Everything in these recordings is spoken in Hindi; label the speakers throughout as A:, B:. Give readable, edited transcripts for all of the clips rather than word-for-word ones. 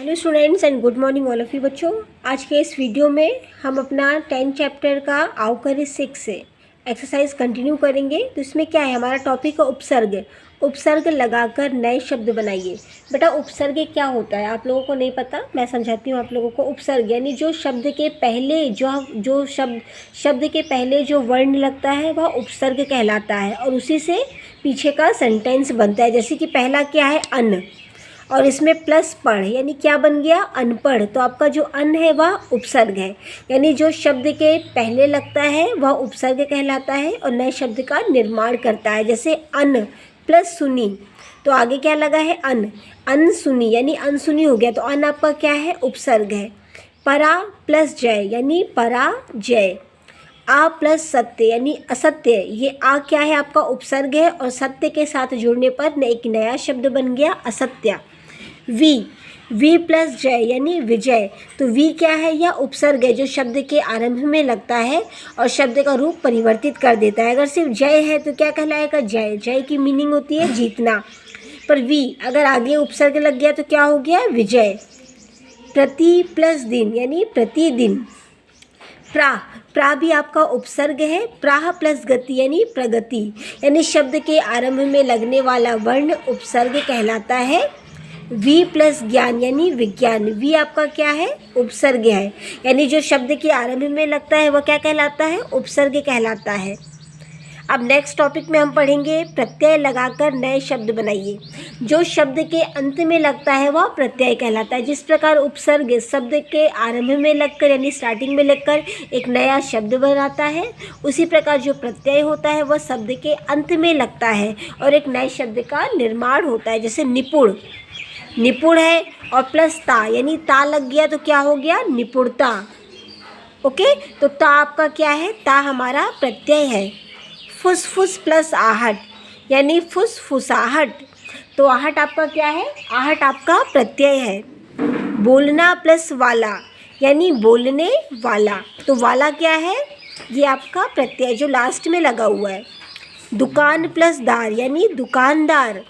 A: Hello students and good morning all of you बच्चों। आज के इस वीडियो में हम अपना 10 चैप्टर का आउकर 6 से एक्सरसाइज कंटिन्यू करेंगे। तो इसमें क्या है, हमारा टॉपिक है उपसर्ग। उपसर्ग लगाकर नए शब्द बनाइए। बेटा उपसर्ग क्या होता है आप लोगों को नहीं पता, मैं समझाती हूँ आप लोगों को। उपसर्ग यानी जो शब्द के पहले जो शब्द के पहले जो वर्ण लगता है वह उपसर्ग कहलाता है और उसी से पीछे का सेंटेंस बनता है। जैसे कि पहला क्या है, अन, और इसमें प्लस पढ़ यानी क्या बन गया, अनपढ़। तो आपका जो अन है वह उपसर्ग है, यानी जो शब्द के पहले लगता है वह उपसर्ग कहलाता है और नए शब्द का निर्माण करता है। जैसे अन प्लस सुनी, तो आगे क्या लगा है, अन, अनसुनी यानी अनसुनी हो गया, तो अन आपका क्या है, उपसर्ग है। परा प्लस जय यानी पराजय। आ प्लस सत्य यानी असत्य, ये आ क्या है, आपका उपसर्ग है और सत्य के साथ जुड़ने पर एक नया शब्द बन गया, असत्य। वी प्लस जय यानी विजय, तो वी क्या है, यह उपसर्ग है जो शब्द के आरंभ में लगता है और शब्द का रूप परिवर्तित कर देता है। अगर सिर्फ जय है तो क्या कहलाएगा, जय। जय की मीनिंग होती है जीतना, पर वी अगर आगे उपसर्ग लग गया तो क्या हो गया, विजय। प्रति प्लस दिन यानी प्रतिदिन। प्रा भी आपका उपसर्ग है। प्राह प्लस गति यानी प्रगति, यानी शब्द के आरंभ में लगने वाला वर्ण उपसर्ग कहलाता है। वी प्लस ज्ञान यानी विज्ञान, वी आपका क्या है, उपसर्ग है, यानी जो शब्द के आरंभ में लगता है वह क्या कहलाता है, उपसर्ग कहलाता है। अब नेक्स्ट टॉपिक में हम पढ़ेंगे प्रत्यय लगाकर नए शब्द बनाइए। जो शब्द के अंत में लगता है वह प्रत्यय कहलाता है। जिस प्रकार उपसर्ग शब्द के आरंभ में लगकर यानी स्टार्टिंग में लगकर एक नया शब्द बनाता है, उसी प्रकार जो प्रत्यय होता है वह शब्द के अंत में लगता है और एक नए शब्द का निर्माण होता है। जैसे निपुण, निपुण है और प्लस ता यानी ता लग गया तो क्या हो गया, निपुणता। ओके, तो ता आपका क्या है, ता हमारा प्रत्यय है। फुसफुस प्लस आहट यानी फुसफुसाहट, तो आहट आपका क्या है, आहट आपका प्रत्यय है। बोलना प्लस वाला यानी बोलने वाला, तो वाला क्या है, ये आपका प्रत्यय जो लास्ट में लगा हुआ है। दुकान प्लस दार यानी दुकानदार,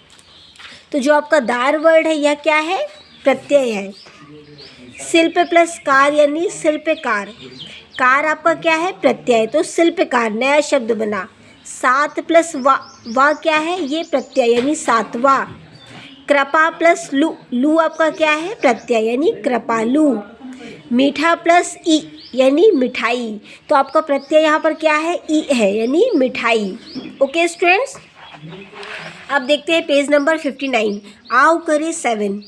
A: तो जो आपका दार वर्ड है यह क्या है, प्रत्यय है। शिल्प प्लस कार यानी शिल्पकार, कार आपका क्या है, प्रत्यय, तो शिल्पकार नया शब्द बना। सात प्लस वा क्या है, ये प्रत्यय यानी सातवा। कृपा प्लस लू आपका क्या है, प्रत्यय यानी कृपालु। मीठा प्लस ई यानी मिठाई, तो आपका प्रत्यय यहाँ पर क्या है, ई है यानी मिठाई। ओके स्टूडेंट्स, अब देखते हैं पेज नंबर 59। आओ करे 7,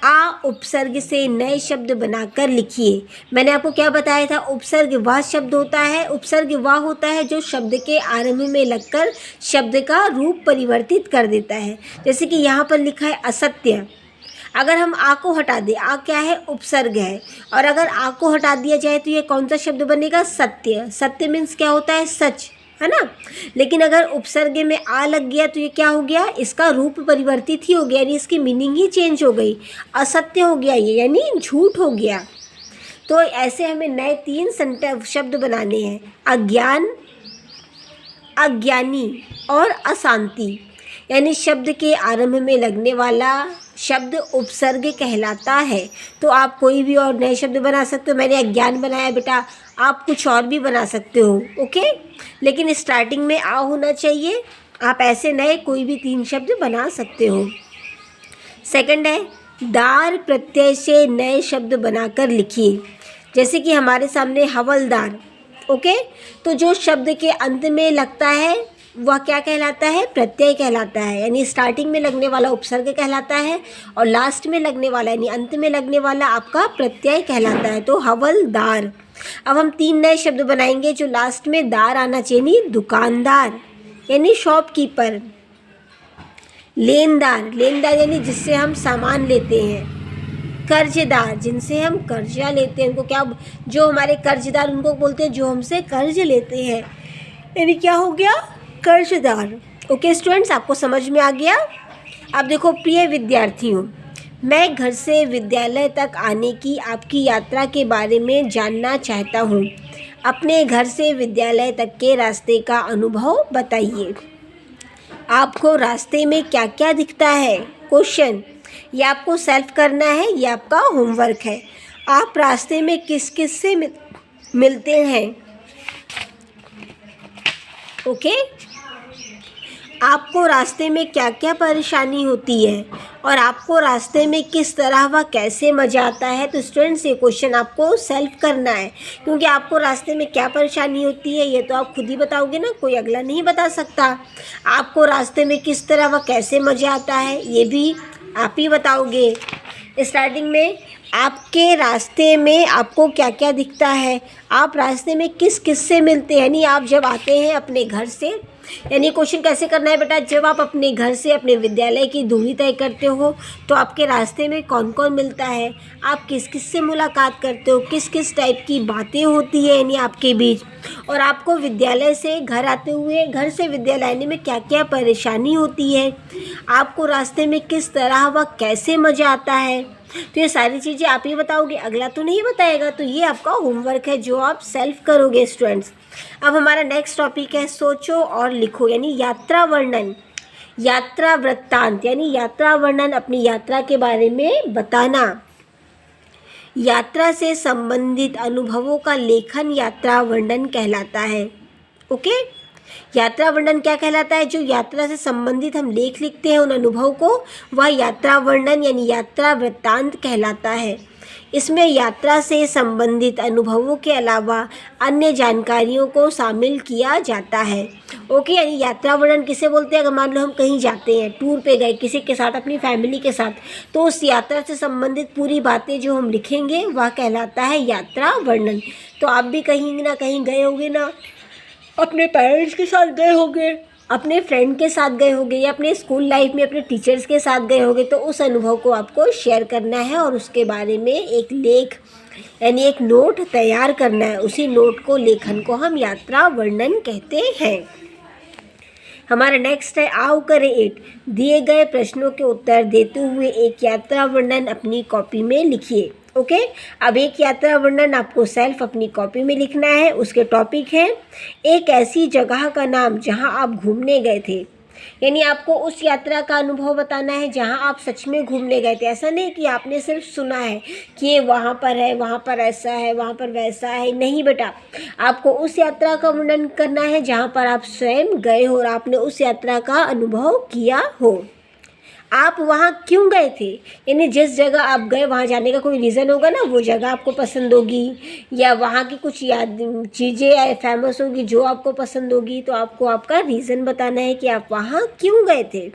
A: आ उपसर्ग से नए शब्द बनाकर लिखिए। मैंने आपको क्या बताया था, उपसर्ग वह शब्द होता है, उपसर्ग वह होता है जो शब्द के आरंभ में लगकर शब्द का रूप परिवर्तित कर देता है। जैसे कि यहाँ पर लिखा है असत्य, अगर हम आ को हटा दें, आ क्या है, उपसर्ग है, और अगर आ को हटा दिया जाए तो ये कौन सा शब्द बनेगा, सत्य। सत्य मीन्स क्या होता है, सच, है ना। लेकिन अगर उपसर्ग में आ लग गया तो ये क्या हो गया, इसका रूप परिवर्तित ही हो गया, यानी इसकी मीनिंग ही चेंज हो गई, असत्य हो गया ये, यानी झूठ हो गया। तो ऐसे हमें नए 3 शब्द बनाने हैं, अज्ञान, अज्ञानी और अशांति। यानी शब्द के आरंभ में लगने वाला शब्द उपसर्ग कहलाता है। तो आप कोई भी और नए शब्द बना सकते हो। मैंने अज्ञान बनाया बेटा, आप कुछ और भी बना सकते हो, ओके, लेकिन स्टार्टिंग में आ होना चाहिए। आप ऐसे नए कोई भी 3 शब्द बना सकते हो। सेकंड है दार प्रत्यय से नए शब्द बनाकर लिखिए। जैसे कि हमारे सामने हवलदार, ओके, तो जो शब्द के अंत में लगता है वह क्या कहलाता है, प्रत्यय कहलाता है, यानी स्टार्टिंग में लगने वाला उपसर्ग कहलाता है और लास्ट में लगने वाला यानी अंत में लगने वाला आपका प्रत्यय कहलाता है। तो हवलदार। अब हम 3 नए शब्द बनाएंगे जो लास्ट में दार आना चाहिए, दुकानदार यानी शॉपकीपर। लेनदार, लेनदार यानी जिससे हम सामान लेते हैं। कर्जदार, जिनसे हम कर्जा लेते हैं, उनको क्या, जो हमारे कर्जदार उनको बोलते हैं जो हमसे कर्ज लेते हैं, यानी क्या हो गया, कर्जदार। ओके स्टूडेंट्स, आपको समझ में आ गया। अब देखो, प्रिय विद्यार्थियों, मैं घर से विद्यालय तक आने की आपकी यात्रा के बारे में जानना चाहता हूँ। अपने घर से विद्यालय तक के रास्ते का अनुभव बताइए। आपको रास्ते में क्या क्या दिखता है, क्वेश्चन। ये आपको सेल्फ करना है, ये आपका होमवर्क है। आप रास्ते में किस किस से मिलते हैं, ओके? आपको रास्ते में क्या क्या परेशानी होती है और आपको रास्ते में किस तरह व कैसे मज़ा आता है। तो स्टूडेंट्स, ये क्वेश्चन आपको सेल्फ करना है, क्योंकि आपको रास्ते में क्या परेशानी होती है ये तो आप खुद ही बताओगे ना, कोई अगला नहीं बता सकता। आपको रास्ते में किस तरह व कैसे मज़ा आता है ये भी आप ही बताओगे। स्टार्टिंग में आपके रास्ते में आपको क्या क्या दिखता है, आप रास्ते में किस किस से मिलते हैं, यानी आप जब आते हैं अपने घर से, यानी क्वेश्चन कैसे करना है बेटा, जब आप अपने घर से अपने विद्यालय की दूरी तय करते हो तो आपके रास्ते में कौन कौन मिलता है, आप किस किस से मुलाकात करते हो, किस किस टाइप की बातें होती है यानी आपके बीच, और आपको विद्यालय से घर आते हुए, घर से विद्यालय आने में क्या क्या परेशानी होती है, आपको रास्ते में किस तरह व कैसे मज़ा आता है। तो ये सारी चीज़ें आप ही बताओगे, अगला तो नहीं बताएगा। तो ये आपका होमवर्क है जो आप सेल्फ करोगे स्टूडेंट्स। अब हमारा नेक्स्ट टॉपिक है सोचो और लिखो, यानी यात्रा वर्णन, यात्रा वृत्तांत, यानी यात्रा वर्णन, अपनी यात्रा के बारे में बताना। यात्रा से संबंधित अनुभवों का लेखन यात्रा वर्णन कहलाता है, ओके? यात्रा वर्णन क्या कहलाता है, जो यात्रा से संबंधित हम लेख लिखते हैं उन अनुभव को, वह यात्रा वर्णन यानी यात्रा वृत्तांत कहलाता है। इसमें यात्रा से संबंधित अनुभवों के अलावा अन्य जानकारियों को शामिल किया जाता है, ओके? यानी यात्रा वर्णन किसे बोलते हैं, अगर मान लो हम कहीं जाते हैं, टूर पे गए किसी के साथ, अपनी फैमिली के साथ, तो उस यात्रा से संबंधित पूरी बातें जो हम लिखेंगे वह कहलाता है यात्रा वर्णन। तो आप भी कहीं ना कहीं गए होंगे ना, अपने पेरेंट्स के साथ गए होंगे, अपने फ्रेंड के साथ गए होंगे, या अपने स्कूल लाइफ में अपने टीचर्स के साथ गए होंगे, तो उस अनुभव को आपको शेयर करना है और उसके बारे में एक लेख यानी एक नोट तैयार करना है। उसी नोट को, लेखन को हम यात्रा वर्णन कहते हैं। हमारा नेक्स्ट है आओ करें एक, दिए गए प्रश्नों के उत्तर देते हुए एक यात्रा वर्णन अपनी कॉपी में लिखिए, ओके? अब एक यात्रा वर्णन आपको सेल्फ अपनी कॉपी में लिखना है। उसके टॉपिक है एक ऐसी जगह का नाम जहां आप घूमने गए थे, यानी आपको उस यात्रा का अनुभव बताना है जहां आप सच में घूमने गए थे। ऐसा नहीं कि आपने सिर्फ सुना है कि ये वहाँ पर है, वहाँ पर ऐसा है, वहाँ पर वैसा है, नहीं बेटा, आपको उस यात्रा का वर्णन करना है जहाँ पर आप स्वयं गए हो और आपने उस यात्रा का अनुभव किया हो। आप वहाँ क्यों गए थे, यानी जिस जगह आप गए वहाँ जाने का कोई रीज़न होगा ना, वो जगह आपको पसंद होगी या वहाँ की कुछ याद चीज़ें फेमस होगी जो आपको पसंद होगी, तो आपको आपका रीज़न बताना है कि आप वहाँ क्यों गए थे।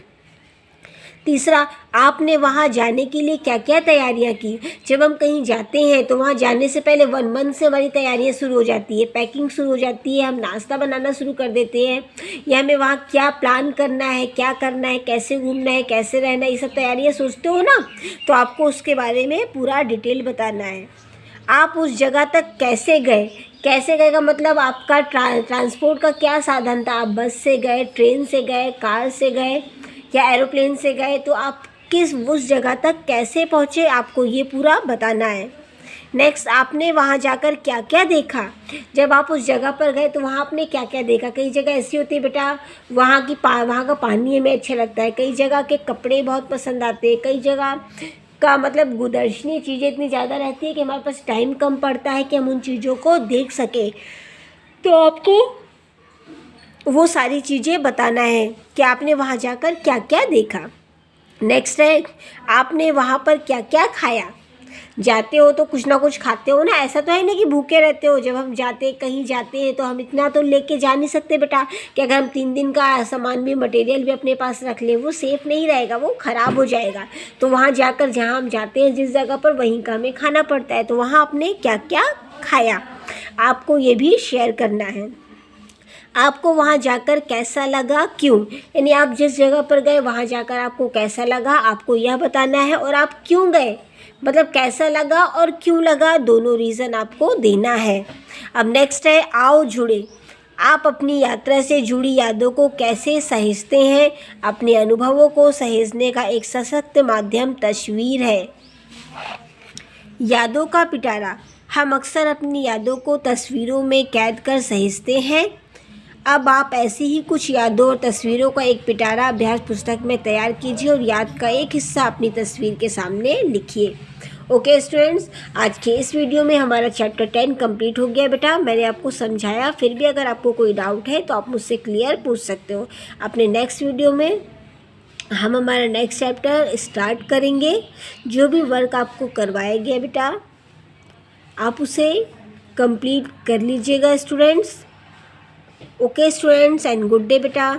A: तीसरा, आपने वहाँ जाने के लिए क्या क्या तैयारियाँ की। जब हम कहीं जाते हैं तो वहाँ जाने से पहले 1 मंथ से हमारी तैयारियाँ शुरू हो जाती है, पैकिंग शुरू हो जाती है, हम नाश्ता बनाना शुरू कर देते हैं, या हमें वहाँ क्या प्लान करना है, क्या करना है, कैसे घूमना है, कैसे रहना है, ये सब तैयारियाँ सोचते हो ना, तो आपको उसके बारे में पूरा डिटेल बताना है। आप उस जगह तक कैसे गए, कैसे गए का मतलब आपका ट्रांसपोर्ट का क्या साधन था, आप बस से गए, ट्रेन से गए, कार से गए या एरोप्लेन से गए, तो आप किस उस जगह तक कैसे पहुँचे, आपको ये पूरा बताना है। नेक्स्ट, आपने वहाँ जाकर क्या क्या देखा। जब आप उस जगह पर गए तो वहाँ आपने क्या क्या देखा। कई जगह ऐसी होती है बेटा, वहाँ का पानी हमें अच्छा लगता है, कई जगह के कपड़े बहुत पसंद आते हैं, कई जगह का मतलब गुदर्शनीय चीज़ें इतनी ज़्यादा रहती है कि हमारे पास टाइम कम पड़ता है कि हम उन चीज़ों को देख सकें। तो आपको वो सारी चीज़ें बताना है कि आपने वहाँ जाकर क्या क्या देखा। नेक्स्ट है, आपने वहाँ पर क्या क्या खाया। जाते हो तो कुछ ना कुछ खाते हो ना, ऐसा तो है नहीं कि भूखे रहते हो। जब हम कहीं जाते हैं तो हम इतना तो लेके जा नहीं सकते बेटा कि अगर हम 3 दिन का सामान भी, मटेरियल भी अपने पास रख लें, वो सेफ़ नहीं रहेगा, वो ख़राब हो जाएगा। तो वहाँ जाकर जहाँ हम जाते हैं जिस जगह पर, वहीं का हमें खाना पड़ता है। तो वहाँ आपने क्या क्या खाया, आपको ये भी शेयर करना है। आपको वहाँ जाकर कैसा लगा, क्यों, यानी आप जिस जगह पर गए वहाँ जाकर आपको कैसा लगा, आपको यह बताना है। और आप क्यों गए, मतलब कैसा लगा और क्यों लगा, दोनों रीज़न आपको देना है। अब नेक्स्ट है आओ जुड़े। आप अपनी यात्रा से जुड़ी यादों को कैसे सहेजते हैं। अपने अनुभवों को सहेजने का एक सशक्त माध्यम तस्वीर है। यादों का पिटारा। हम अक्सर अपनी यादों को तस्वीरों में कैद कर सहेजते हैं। अब आप ऐसी ही कुछ यादों और तस्वीरों का एक पिटारा अभ्यास पुस्तक में तैयार कीजिए और याद का एक हिस्सा अपनी तस्वीर के सामने लिखिए। ओके स्टूडेंट्स, आज के इस वीडियो में हमारा चैप्टर 10 कंप्लीट हो गया बेटा। मैंने आपको समझाया, फिर भी अगर आपको कोई डाउट है तो आप मुझसे क्लियर पूछ सकते हो। अपने नेक्स्ट वीडियो में हम हमारा नेक्स्ट चैप्टर स्टार्ट करेंगे। जो भी वर्क आपको करवाया गया बेटा, आप उसे कंप्लीट कर लीजिएगा students. Okay students, and good day बेटा।